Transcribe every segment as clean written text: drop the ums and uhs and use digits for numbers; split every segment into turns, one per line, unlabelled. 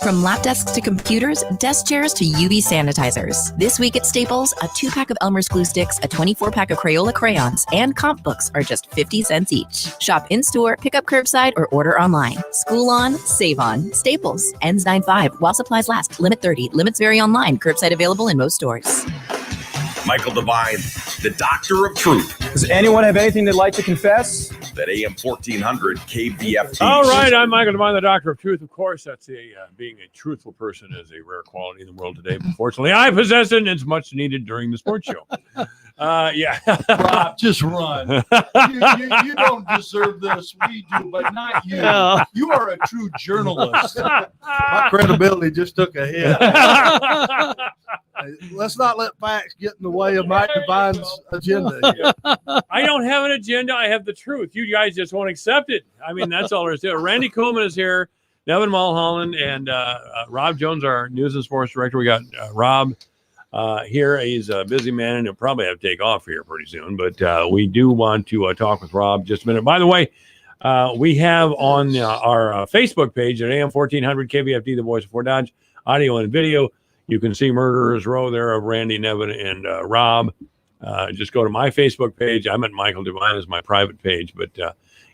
From lap desks to computers, desk chairs to UV sanitizers. This week at Staples, a 2-pack of Elmer's glue sticks, a 24-pack of Crayola crayons, and comp books are just 50 cents each. Shop in-store, pick up curbside, or order online. School on, save on. Staples. Ends 9/5 while supplies last. Limit 30. Limits vary online. Curbside available in most stores.
Michael Devine, the Doctor of Truth.
Does anyone have anything they'd like to confess?
That AM 1400 KVFT.
All right, I'm Michael Devine, the Doctor of Truth. Of course, that's being a truthful person is a rare quality in the world today. But fortunately, I possess it, and it's much needed during the sports show. Yeah.
Rob, just run. You don't deserve this. We do, but not you. Yeah. You are a true journalist. My credibility just took a hit. Let's not let facts get in the way of Mike Devine's agenda here.
I don't have an agenda. I have the truth. You guys just won't accept it. I mean, that's all there is to it. Randy Coleman is here, Nevin Mulholland, and Rob Jones, our news and sports director. We got Rob here. He's a busy man, and he'll probably have to take off here pretty soon. But we do want to talk with Rob just a minute. By the way, we have on our Facebook page at AM 1400 KVFD, the voice of Fort Dodge, audio and video. You can see Murderers Row there of Randy, Nevin, and Rob. Just go to my Facebook page. I'm at Michael Devine as my private page. But,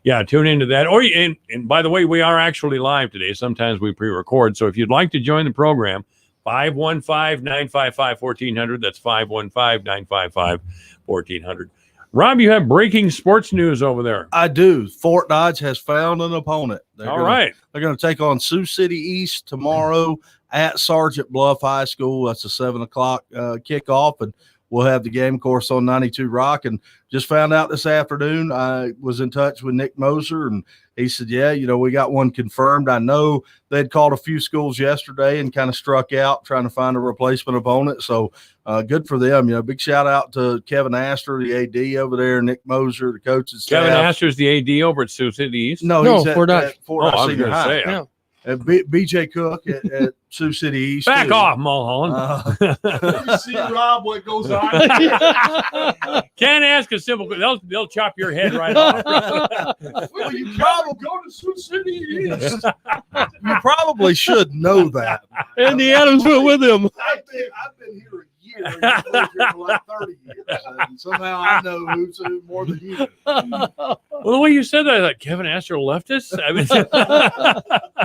yeah, tune into that. And by the way, we are actually live today. Sometimes we pre-record. So if you'd like to join the program, 515-955-1400. That's 515-955-1400. Rob, you have breaking sports news over there.
I do. Fort Dodge has found an opponent.
All right.
They're going to take on Sioux City East tomorrow at Sergeant Bluff High School. That's a 7 o'clock kickoff, and we'll have the game, of course, on 92 Rock. And just found out this afternoon, I was in touch with Nick Moser, and he said, yeah, we got one confirmed. I know they'd called a few schools yesterday and kind of struck out trying to find a replacement opponent. So good for them. Big shout out to Kevin Astor, the AD over there, Nick Moser, the coaches.
Kevin Astor's the AD over at Sioux City East?
No, he's at Fort Dodge Senior High.
Yeah.
BJ Cook at Sioux City East.
Back off, Mulholland.
You see, Rob, what goes on?
Can't ask a simple question. They'll chop your head right off.
Well, you probably go to Sioux City East. You probably should know that.
And the Adams went with him.
I've been here a year. I've lived here for like 30 years. And somehow I know who's who more than you.
Well, the way you said that, I thought Kevin Astor left us. I mean,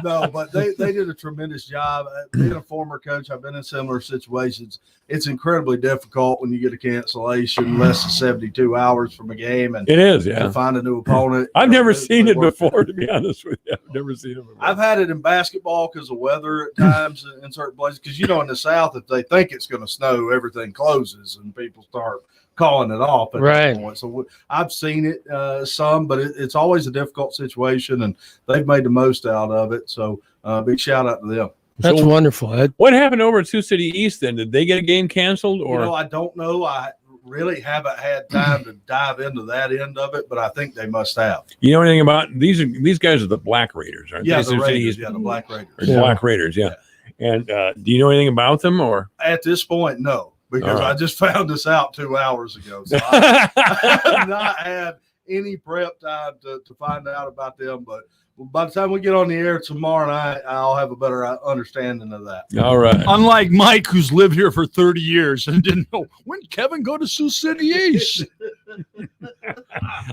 no, but they did a tremendous job. Being a former coach, I've been in similar situations. It's incredibly difficult when you get a cancellation less than 72 hours from a game. And
it is, yeah.
To find a new opponent.
I've never seen it before, to be honest with you. I've never seen it before.
I've had it in basketball because of weather at times in certain places. Because, in the South, if they think it's going to snow, everything closes and people start calling it off at that point. So I've seen it some, but it's always a difficult situation, and they've made the most out of it. So big shout out to them.
That's wonderful.
What happened over at Sioux City East then? Did they get a game canceled? Or
I don't know. I really haven't had time to dive into that end of it, but I think they must have.
You know anything about these guys are the Black Raiders, aren't
they?
The
Raiders, the Black Raiders.
Black Raiders, yeah. And do you know anything about them? Or
at this point, no. Because I just found this out 2 hours ago. So I have not had any prep time to find out about them. But by the time we get on the air tomorrow night, I'll have a better understanding of that.
All right.
Unlike Mike, who's lived here for 30 years and didn't know, when Kevin go to Sioux City East?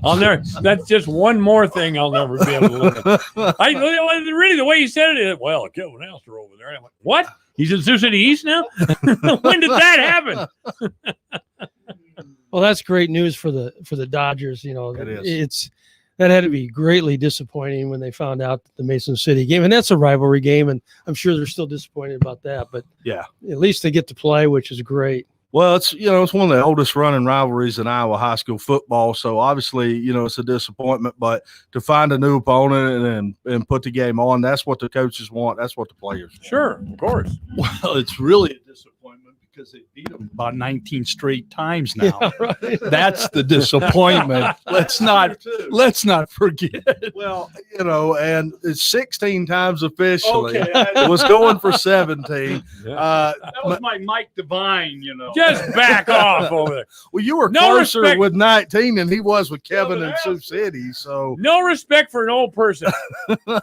That's just one more thing I'll never be able to look at. Really, the way you said it, well, Kevin Astor over there. I'm like, what? He's in Sioux City East now? When did that happen?
Well, that's great news for the Dodgers.
It is.
That had to be greatly disappointing when they found out the Mason City game, and that's a rivalry game, and I'm sure they're still disappointed about that. But
yeah,
at least they get to play, which is great.
Well, it's one of the oldest running rivalries in Iowa high school football. So obviously, it's a disappointment, but to find a new opponent and put the game on, that's what the coaches want. That's what the players want.
Sure, of course.
Well, it's really a disappointment
because they beat them about 19 straight times now.
Yeah, right.
That's the disappointment. Let's not forget.
Well, and it's 16 times officially.
Okay,
It was going for 17.
that was my Mike Devine,
Just back off over there.
Well, you were
No
closer
respect.
with 19 than he was with Kevin and Sioux City. So
No respect for an old person.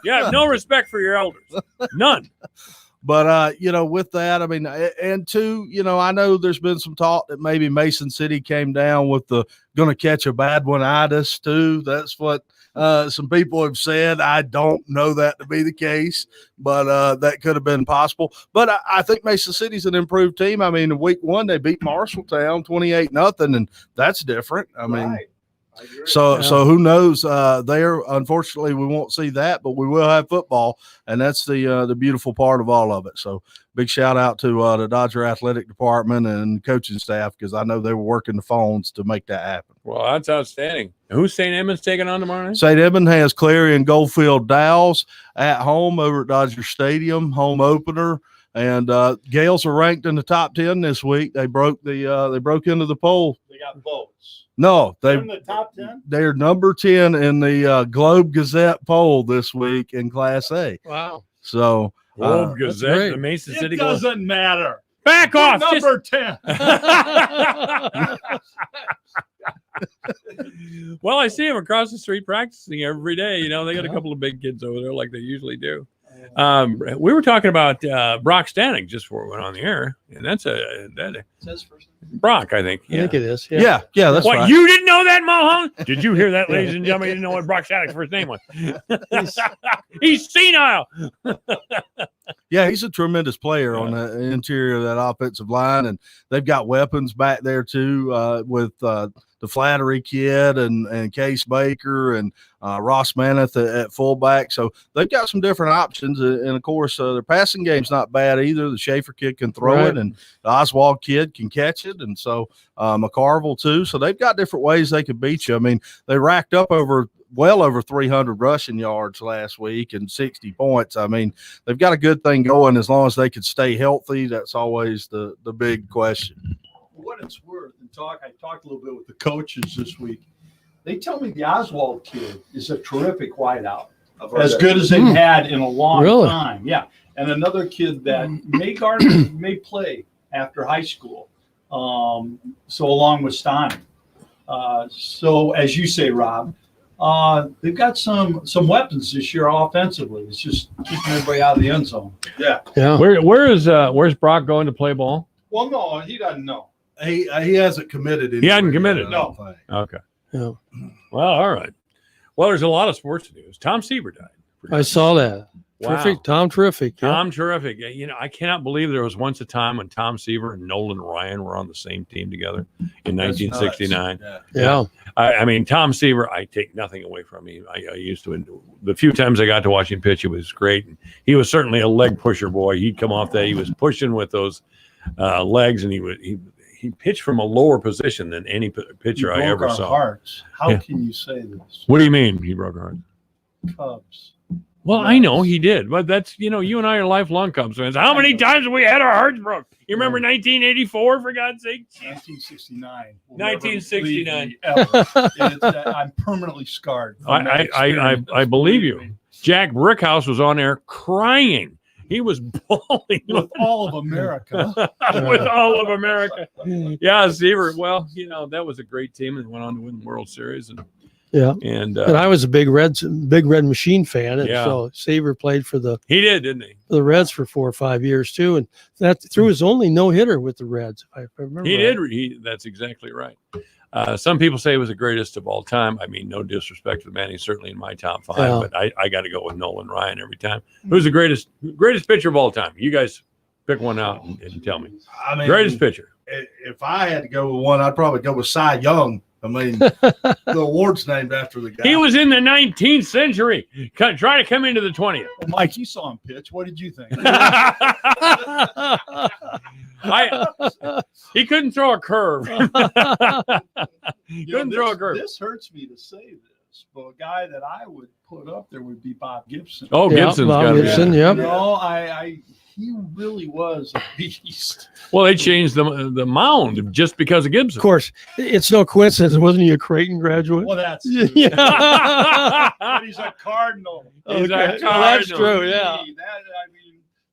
You have no respect for your elders. None.
But with that, I mean, and two, I know there's been some talk that maybe Mason City came down with the going to catch a bad one-itis too. That's what some people have said. I don't know that to be the case, but that could have been possible. But I think Mason City's an improved team. I mean, in week 1 they beat Marshalltown 28-0, and that's different. I mean.
Right.
So who knows there? Unfortunately, we won't see that, but we will have football, and that's the beautiful part of all of it. So big shout out to the Dodger Athletic Department and coaching staff, because I know they were working the phones to make that happen.
Well, that's outstanding. Who's St. Edmunds taking on tomorrow night?
St. Edmund has Cleary and Goldfield Dowels at home over at Dodger Stadium, home opener. And Gales are ranked in the top 10 this week. They broke into the poll.
They got votes.
No,
They're in the top 10.
they're number 10 in the Globe Gazette poll this week in Class A.
Wow.
So
Globe
that's
Gazette,
great.
the Mason
It
City Globe.
doesn't matter.
Back off. just-
Number 10.
Well, I see them across the street practicing every day. They got a couple of big kids over there like they usually do. We were talking about Brock Stanek just before we went on the air, and that's Brock, I think.
I think it is.
yeah, that's
What,
right.
you didn't know that, Mulholland? Did you hear that, ladies and gentlemen? You didn't know what Brock Stanek's first name was. He's senile.
Yeah, he's a tremendous player on the interior of that offensive line, and they've got weapons back there too with the Flattery kid and Case Baker and Ross Maneth at fullback. So they've got some different options, and of course their passing game's not bad either. The Schaefer kid can throw it, and the Oswald kid can catch it, and so McCarville too. So they've got different ways they can beat you. I mean, they racked up well over 300 rushing yards last week and 60 points. I mean, they've got a good thing going as long as they could stay healthy. That's always the big question.
For what it's worth, I talked a little bit with the coaches this week. They tell me the Oswald kid is a terrific wideout, as good as they've had in a long time. Yeah, and another kid that may play after high school. So along with Stoney. So as you say, Rob, they've got some weapons this year offensively. It's just keeping everybody out of the end zone. Yeah.
Where's Brock going to play ball?
Well, no, he doesn't know.
He hasn't committed.
He hadn't committed.
No.
Okay.
Yeah.
Well, all right. Well, there's a lot of sports news. Tom Seaver died.
I saw that.
Wow.
Terrific. Tom, terrific. Yeah.
Tom, terrific. I cannot believe there was once a time when Tom Seaver and Nolan Ryan were on the same team together in 1969.
Yeah.
I mean, Tom Seaver, I take nothing away from him. I used to, the few times I got to watch him pitch, it was great. And he was certainly a leg pusher boy. He'd come off that. He was pushing with those legs, and he pitched from a lower position than any pitcher I ever saw.
Hearts. How can you say this?
What do you mean he broke our heart?
Cubs.
Well, I know he did, but that's, you and I are lifelong Cubs fans. How many times have we had our hearts broke? You remember 1984, for God's sake?
1969.
1969.
I'm permanently scarred.
I believe you. Jack Brickhouse was on air crying. He was bawling
with all of America.
With all of America. Yeah, Seaver. Well, that was a great team, and they went on to win the World Series. And
I was a big Red Machine fan, and so Seaver played for
he did, didn't he?
For the Reds for 4 or 5 years too, and that threw his only no-hitter with the Reds. If I remember.
He did. That's exactly right. Some people say he was the greatest of all time. I mean, no disrespect to the man; he's certainly in my top 5. But I got to go with Nolan Ryan every time. Who's the greatest pitcher of all time? You guys pick one out and tell me.
I mean,
greatest pitcher.
If I had to go with one, I'd probably go with Cy Young. I mean, the award's named after the guy.
He was in the 19th century. Try to come into the 20th.
Well, Mike, you saw him pitch. What did you think?
He couldn't throw a curve. Couldn't throw a curve.
This hurts me to say this, but a guy that I would put up there would be Bob Gibson.
Oh, Gibson's got to be.
Gibson,
No, he really was a beast.
Well, they changed the mound just because of Gibson.
Of course, it's no coincidence. Wasn't he a Creighton graduate?
Well, that's
Yeah.
but he's a Cardinal.
He's a
Okay. Well, that's
Cardinal.
true. Yeah.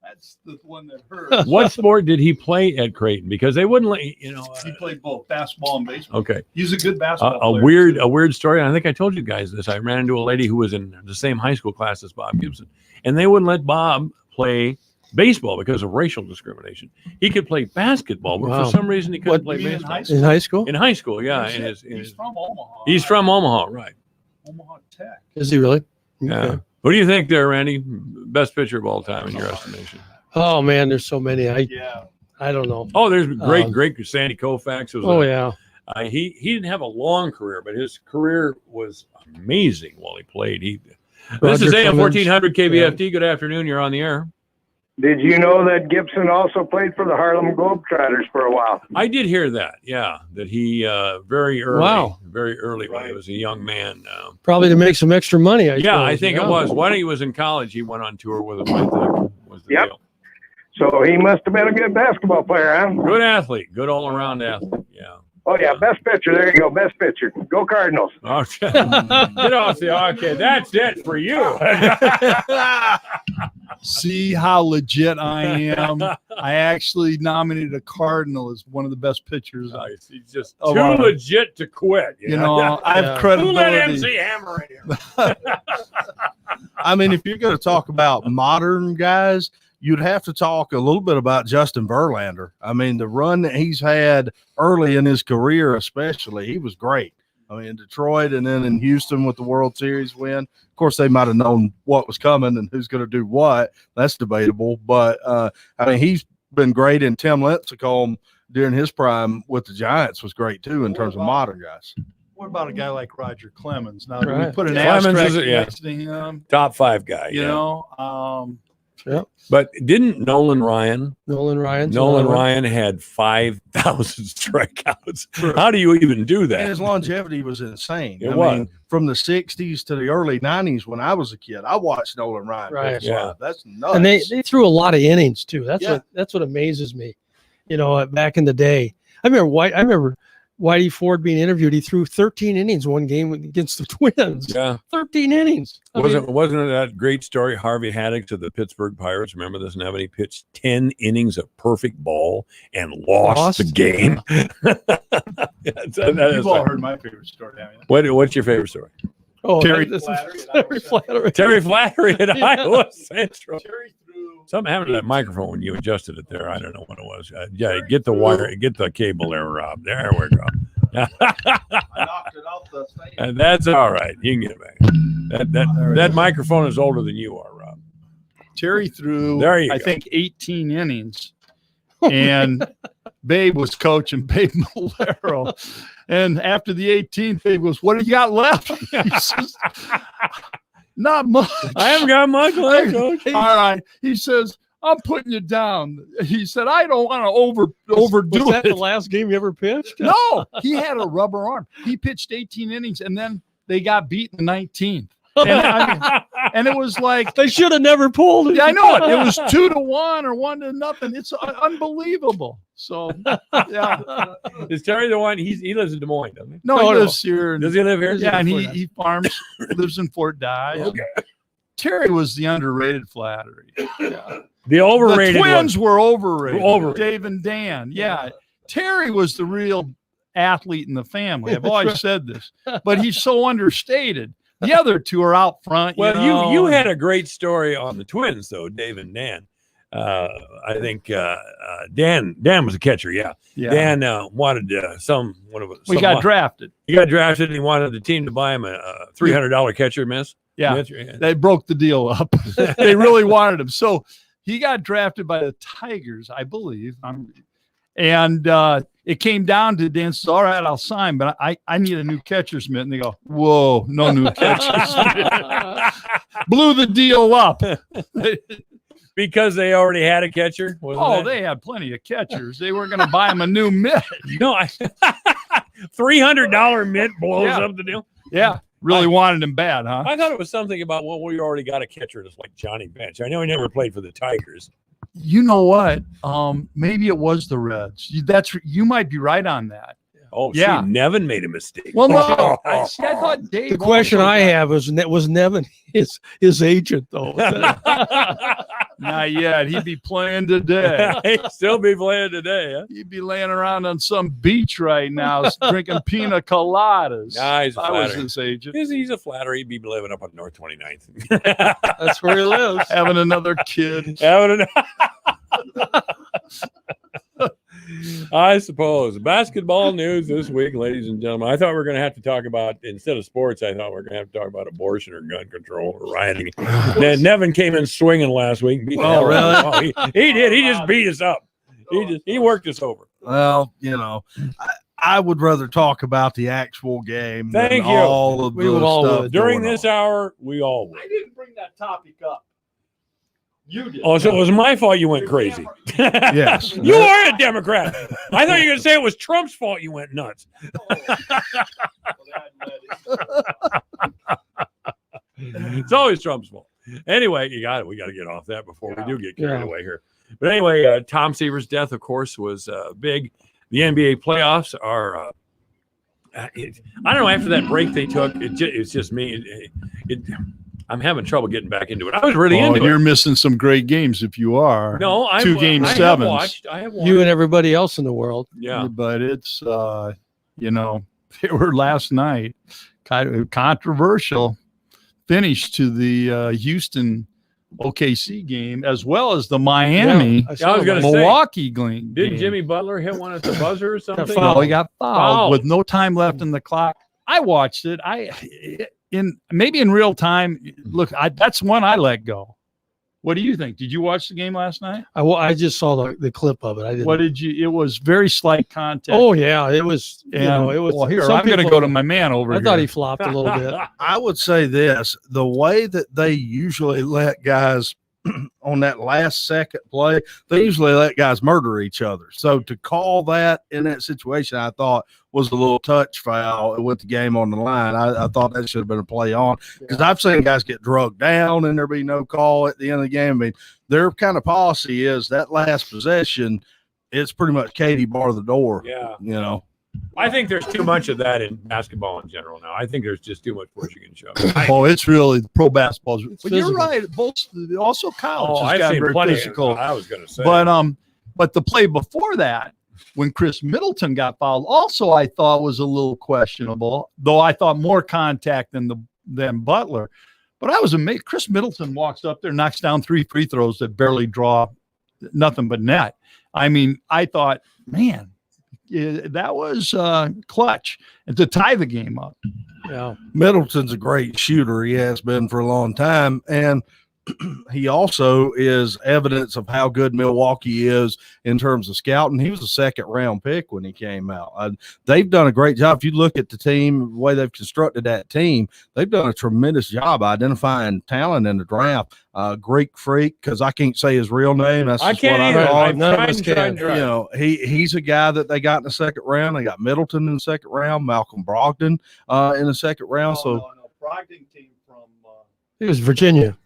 That's the one that hurts.
What sport did he play at Creighton? Because they wouldn't let
He played both basketball and baseball.
Okay.
He's a good basketball
A
player.
weird story. I think I told you guys this. I ran into a lady who was in the same high school class as Bob Gibson, and they wouldn't let Bob play baseball because of racial discrimination. He could play basketball, but
Wow.
for some reason he couldn't play
You mean in
baseball.
high school?
In high school?
In high school, yeah.
Oh, shit. He's from Omaha.
He's from Omaha, right?
Omaha Tech.
Is he really?
Yeah.
Okay.
Who do you think there, Randy? Best pitcher of all time in your estimation?
Oh man, there's so many.
Yeah.
I don't know.
Oh, there's great
Um,
Sandy Koufax. Was
Oh yeah.
he didn't have a long career, but his career was amazing while he played. This is AM 1400 KBFT. Good afternoon. You're on the air.
Did you know that Gibson also played for the Harlem Globetrotters for a while?
I did hear that. Yeah, that he very early,
Wow.
very early when he was a young man.
Probably to make some extra money. I
I
suppose.
think it was. When he was in college, he went on tour with him. I think was the
Yep.
deal.
So he must have been a good basketball player, huh?
Good athlete, good all around athlete. Yeah.
Oh, yeah, best pitcher. There you go, best pitcher. Go Cardinals.
Okay. Get off the. Okay, that's it for you.
See how legit I am. I actually nominated a Cardinal as one of the best pitchers.
Nice. He's just
Oh,
too
wow.
legit to quit.
You know, I have
Yeah.
Who let
credibility.
MC Hammer in here?
I mean, if you're going to talk about modern guys, you'd have to talk a little bit about Justin Verlander. I mean, the run that he's had early in his career, especially, he was great. I mean, in Detroit and then in Houston with the World Series win. Of course, they might have known what was coming and who's going to do what. That's debatable. But, I mean, he's been great. And Tim Lincecum during his prime with the Giants was great, too, in terms of modern guys.
What about a guy like Roger Clemens? Now, do we
Right.
put an
Clemens
asterisk
is yeah.
next to him?
Top 5 guy.
You
yeah.
know,
But didn't Nolan Ryan?
Nolan Ryan.
Nolan Ryan had 5,000 strikeouts. How do you even do
And
that?
his longevity was insane.
It
I
was.
mean, from the 60s to the early 90s when I was a kid, I watched Nolan Ryan.
Right.
pitch
Yeah.
live. That's nuts.
And they threw a lot of innings too.
Yeah.
That's what amazes me. You know, back in the day, I remember Whitey Ford being interviewed. He threw 13 innings one game against the Twins.
Yeah.
13 innings.
Wasn't it that great story? Harvey Haddix of the Pittsburgh Pirates. Remember this, Nevin? He pitched 10 innings of perfect ball and lost the game.
you've all heard my favorite story, haven't you?
What's your favorite story?
Oh,
Terry
that's-
Flattery at
Terry
Iowa
Flattery.
Terry Flattery at Iowa Central.
Terry threw.
Something happened to that microphone when you adjusted it there. I don't know what it was. Yeah, get the wire, get the cable there, Rob. There we go.
I knocked it off the stand.
And that's all right. You can get it back. That microphone is older than you are, Rob.
Terry threw,
There you
I
go.
think, 18 innings. And Babe was coaching, Babe Malero. And after the 18th, Babe goes, "What do you got left?" He says, "Not much."
I haven't got much left, Coach.
All right. He says, "I'm putting you down." He said, "I don't want to overdo
Was that
it."
the last game you ever pitched?
No, he had a rubber arm. He pitched 18 innings, and then they got beat in the 19th. And it was like,
They should have never pulled it.
yeah, I know it. It was 2-1 or 1-0. It's unbelievable. So, yeah.
Is Terry the one? He lives in Des Moines, doesn't he?
No,
No,
he
no.
lives here.
Does he live here?
Yeah, and he farms, lives in Fort Dodge.
Okay.
Terry was the underrated Flattery.
The overrated
The twins were overrated.
Overrated.
Dave and Dan. Yeah. Terry was the real athlete in the family. I've always said this, but he's so understated. The other two are out front.
Well, you had a great story on the Twins, though, Dave and Dan. I think Dan was a catcher. Yeah. Dan wanted
We got drafted.
He got drafted, and he wanted the team to buy him a $300 catcher miss.
Yeah.
Miss.
They broke the deal up. They really wanted him. So he got drafted by the Tigers, I believe. And it came down to Dan says, "All right, I'll sign, but I need a new catcher's mitt." And they go, "Whoa, no new catcher's mitt." Blew the deal up.
Because they already had a catcher.
They had plenty of catchers. They were going to buy him a new mitt.
No, $300 mitt blows
Yeah.
up the deal.
Yeah, really wanted him bad, huh?
I thought it was something about, well, we already got a catcher that's like Johnny Bench. I know he never played for the Tigers.
You know what? Maybe it was the Reds. You might be right on that.
Oh,
yeah.
See, Neven made a mistake.
Well, no, I thought Dave.
The question I have is, was Neven his agent though?
Not yet. He'd be playing today.
He'd still be playing today. Huh?
He'd be laying around on some beach right now, drinking pina coladas.
Nah, he's a
I was
flatterer.
his agent.
He's a flatterer. He'd be living up on North 29th.
That's where he lives.
Having another kid.
I suppose. Basketball news this week, ladies and gentlemen. I thought we were going to have to talk about, instead of sports, I thought we were going to have to talk about abortion or gun control or rioting. Then Neven came in swinging last week.
Oh, really?
Oh, he did. He just beat us up. He worked us over.
Well, I would rather talk about the actual game
Thank
than
you.
all of
We
the
would all
stuff
would.
During
going
this
on.
hour, we all would.
I didn't bring that topic up. You did.
Oh, so it was my fault you went crazy.
Yes.
You are a Democrat. I thought you were going to say it was Trump's fault you went nuts. It's always Trump's fault. Anyway, we got to get off that before we do get carried away here. But anyway, Tom Seaver's death, of course, was big. The NBA playoffs are. I don't know. After that break they took, it's just me. I'm having trouble getting back into it. I was really into it.
You're missing some great games if you are.
No, I
Two game
I have
sevens.
watched. I have watched.
You and everybody else in the world.
Yeah.
But it's they were last night kind of controversial finish to the Houston OKC game as well as the Miami
I
was gonna say,
Milwaukee game.
Didn't Jimmy Butler hit one at the buzzer or something?
fouled.
No, he got fouled
Fouled.
with no time left in the clock. I watched it. Maybe in real time. Look, that's one I let go. What do you think? Did you watch the game last night?
I just saw the clip of it. I didn't.
What did you? It was very slight contact.
Oh yeah, it was.
and,
It was.
well, here
some
I'm going to
people-
go to my man over
I
here.
thought he flopped a little bit.
I would say this: the way that they usually let guys on that last second play, they usually let guys murder each other. So to call that in that situation, I thought was a little touch foul with the game on the line. I thought that should have been a play on, because I've seen guys get drugged down and there be no call at the end of the game. I mean, their kind of policy is that last possession, it's pretty much Katie bar the door.
Yeah. I think there's too much of that in basketball in general now. I think there's just too much pushing and shoving.
Oh, it's really pro basketball. But you're
physical.
right. Both also college has
I've
got
seen
very
plenty.
physical.
I was going to say.
But the play before that, when Chris Middleton got fouled, also I thought was a little questionable. Though I thought more contact than Butler. But I was amazed. Chris Middleton walks up there, knocks down 3 free throws that barely draw nothing but net. I mean, I thought, man. That was clutch and to tie the game up.
Yeah,
Middleton's a great shooter. He has been for a long time. And he also is evidence of how good Milwaukee is in terms of scouting. He was a second-round pick when he came out. They've done a great job. If you look at the team, the way they've constructed that team, they've done a tremendous job identifying talent in the draft. Greek Freak, because I can't say his real name. That's
I
just what
can't
I
either.
thought.
I've
None of
tried
us
and
can.
tried and tried.
He's a guy that they got in the second round. They got Middleton in the second round, Malcolm Brogdon in the second round.
No, Brogdon came from
it was Virginia.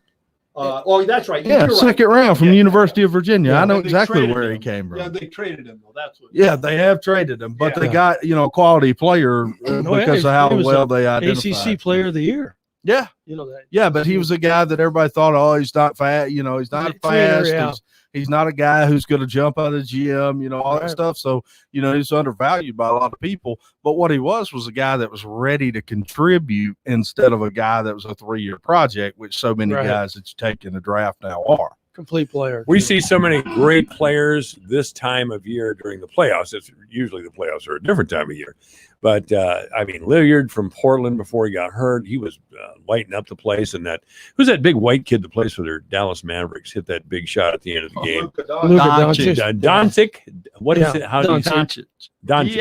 that's right.
Yeah, second round from
Yeah.
University of Virginia.
Yeah,
I know
and they
exactly
traded
where he
him.
came from.
Yeah, they traded him though. That's what.
Yeah, they have traded him, but
Yeah.
they got a quality player because of how
he was
well
a
they identified.
ACC Player of the Year.
Yeah,
You know that.
yeah, but he was a guy that everybody thought, oh, he's not fast. He's not
Trainer,
fast.
yeah.
He's not a guy who's going to jump out of the gym. All that
Right.
stuff. So he's undervalued by a lot of people. But what he was a guy that was ready to contribute instead of a guy that was a 3-year project, which so many
Right.
guys that you take in the draft now are.
Complete player.
We see so many great players this time of year during the playoffs. It's usually the playoffs are a different time of year. But, Lillard from Portland before he got hurt, he was lighting up the place. And who's that big white kid that plays for their Dallas Mavericks, hit that big shot at the end of the game?
Luka Doncic.
Doncic? What is
Yeah,
it? How do you say it?
Doncic.
Doncic.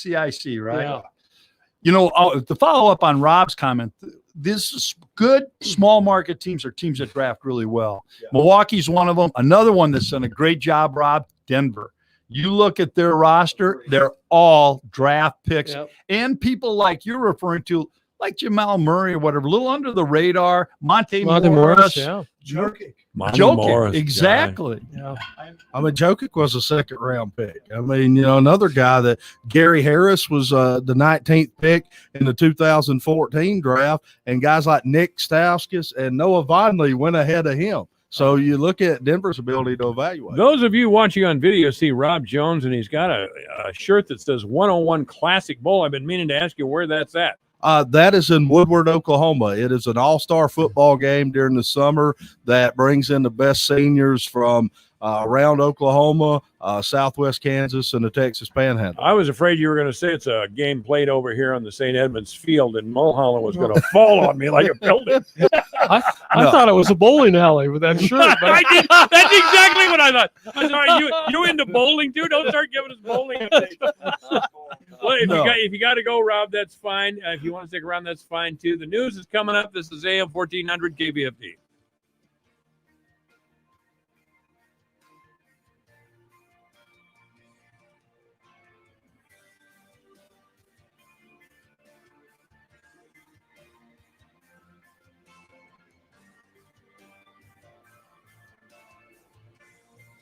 DANCIC, right?
Yeah.
To follow up on Rob's comment, this is good small market teams are teams that draft really well.
Yeah.
Milwaukee's one of them. Another one that's done a great job, Rob, Denver. You look at their roster, they're all draft picks.
Yep.
And people like you're referring to, like Jamal Murray or whatever, a little under the radar. Monte
Morris,
Morris,
yeah.
Jokic.
Monty
Jokic,
Morris,
exactly.
Yeah.
I mean, Jokic was a second-round pick. I mean, another guy that Gary Harris was the 19th pick in the 2014 draft, and guys like Nick Stauskas and Noah Vonleh went ahead of him. So you look at Denver's ability to evaluate.
Those of you watching on video see Rob Jones, and he's got a shirt that says 101 Classic Bowl. I've been meaning to ask you where that's at.
That is in Woodward, Oklahoma. It is an all-star football game during the summer that brings in the best seniors from around Oklahoma, Southwest Kansas, and the Texas Panhandle.
I was afraid you were going to say it's a game played over here on the St. Edmunds field, and Mulholland was going to fall on me like a building.
I thought it was a bowling alley with that shirt. But
I did. That's exactly what I thought. I'm sorry, you into bowling too? Don't start giving us bowling updates. Well, if you got to go, Rob, that's fine. If you want to stick around, that's fine too. The news is coming up. This is AM 1400 KBFD.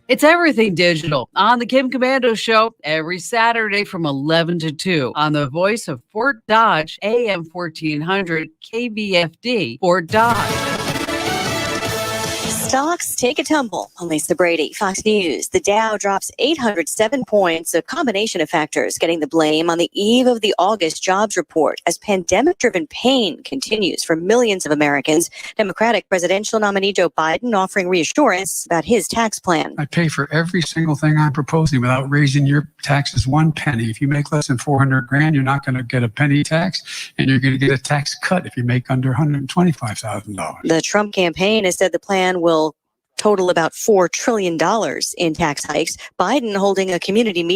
It's everything digital on the Kim Commando Show every Saturday from 11 to 2 on the voice of Fort Dodge, AM 1400 KBFD, Fort Dodge.
Stocks take a tumble. I'm Lisa Brady, Fox News. The Dow drops 807 points, a combination of factors getting the blame on the eve of the August jobs report as pandemic-driven pain continues for millions of Americans. Democratic presidential nominee Joe Biden offering reassurance about his tax plan.
I pay for every single thing I'm proposing without raising your taxes 1 penny. If you make less than $400,000, you're not going to get a penny tax, and you're going to get a tax cut if you make under $125,000.
The Trump campaign has said the plan will total about $4 trillion in tax hikes. Biden holding a community meeting